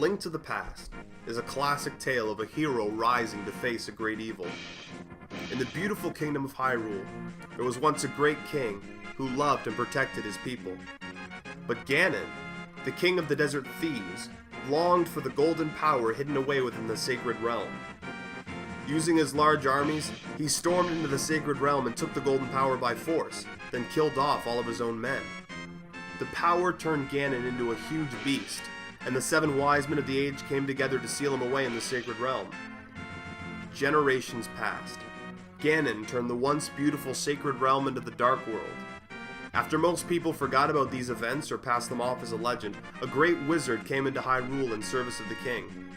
Link to the Past is a classic tale of a hero rising to face a great evil. In the beautiful kingdom of Hyrule, there was once a great king who loved and protected his people. But Ganon, the king of the desert thieves, longed for the golden power hidden away within the sacred realm. Using his large armies, he stormed into the sacred realm and took the golden power by force, then killed off all of his own men. The power turned Ganon into a huge beast, and the 7 wise men of the age came together to seal him away in the sacred realm. Generations passed. Ganon turned the once beautiful sacred realm into the Dark World. After most people forgot about these events or passed them off as a legend, a great wizard came into Hyrule in service of the king.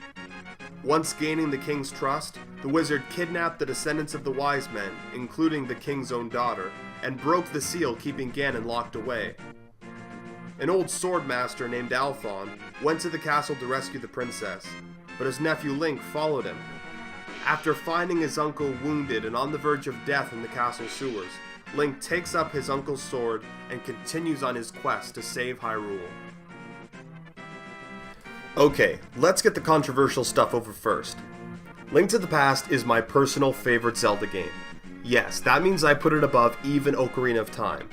Once gaining the king's trust, the wizard kidnapped the descendants of the wise men, including the king's own daughter, and broke the seal keeping Ganon locked away. An old swordmaster named Alphon went to the castle to rescue the princess, but his nephew Link followed him. After finding his uncle wounded and on the verge of death in the castle sewers, Link takes up his uncle's sword and continues on his quest to save Hyrule. Okay, let's get the controversial stuff over first. Link to the Past is my personal favorite Zelda game. Yes, that means I put it above even Ocarina of Time.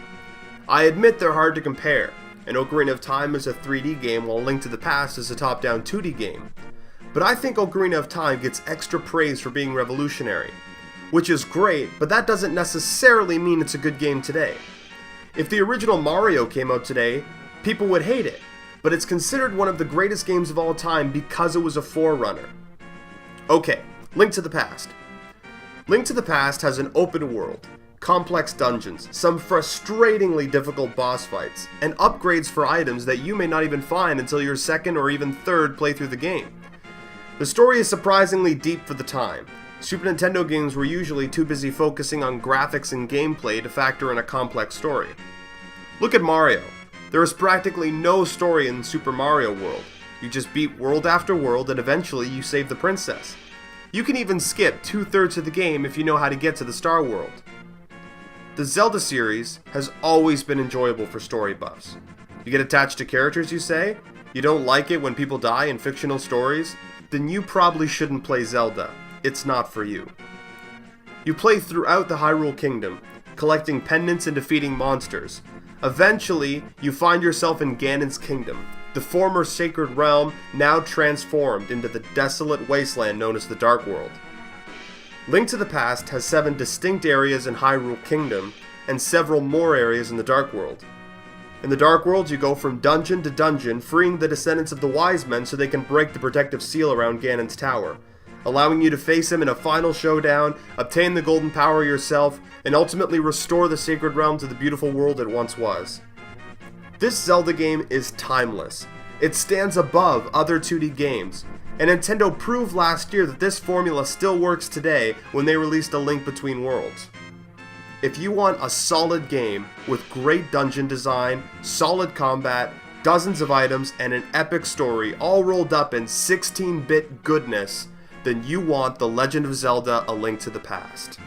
I admit they're hard to compare, and Ocarina of Time is a 3D game while Link to the Past is a top-down 2D game. But I think Ocarina of Time gets extra praise for being revolutionary, which is great, but that doesn't necessarily mean it's a good game today. If the original Mario came out today, people would hate it, but it's considered one of the greatest games of all time because it was a forerunner. Okay, Link to the Past. Link to the Past has an open world, complex dungeons, some frustratingly difficult boss fights, and upgrades for items that you may not even find until your second or even third playthrough of the game. The story is surprisingly deep for the time. Super Nintendo games were usually too busy focusing on graphics and gameplay to factor in a complex story. Look at Mario. There is practically no story in Super Mario World. You just beat world after world and eventually you save the princess. You can even skip 2/3 of the game if you know how to get to the Star World. The Zelda series has always been enjoyable for story buffs. You get attached to characters, you say? You don't like it when people die in fictional stories? Then you probably shouldn't play Zelda. It's not for you. You play throughout the Hyrule Kingdom, collecting pendants and defeating monsters. Eventually, you find yourself in Ganon's kingdom, the former sacred realm now transformed into the desolate wasteland known as the Dark World. Link to the Past has 7 distinct areas in Hyrule Kingdom, and several more areas in the Dark World. In the Dark World, you go from dungeon to dungeon, freeing the descendants of the wise men so they can break the protective seal around Ganon's tower, allowing you to face him in a final showdown, obtain the golden power yourself, and ultimately restore the sacred realm to the beautiful world it once was. This Zelda game is timeless. It stands above other 2D games, and Nintendo proved last year that this formula still works today when they released A Link Between Worlds. If you want a solid game with great dungeon design, solid combat, dozens of items, and an epic story all rolled up in 16-bit goodness, then you want The Legend of Zelda: A Link to the Past.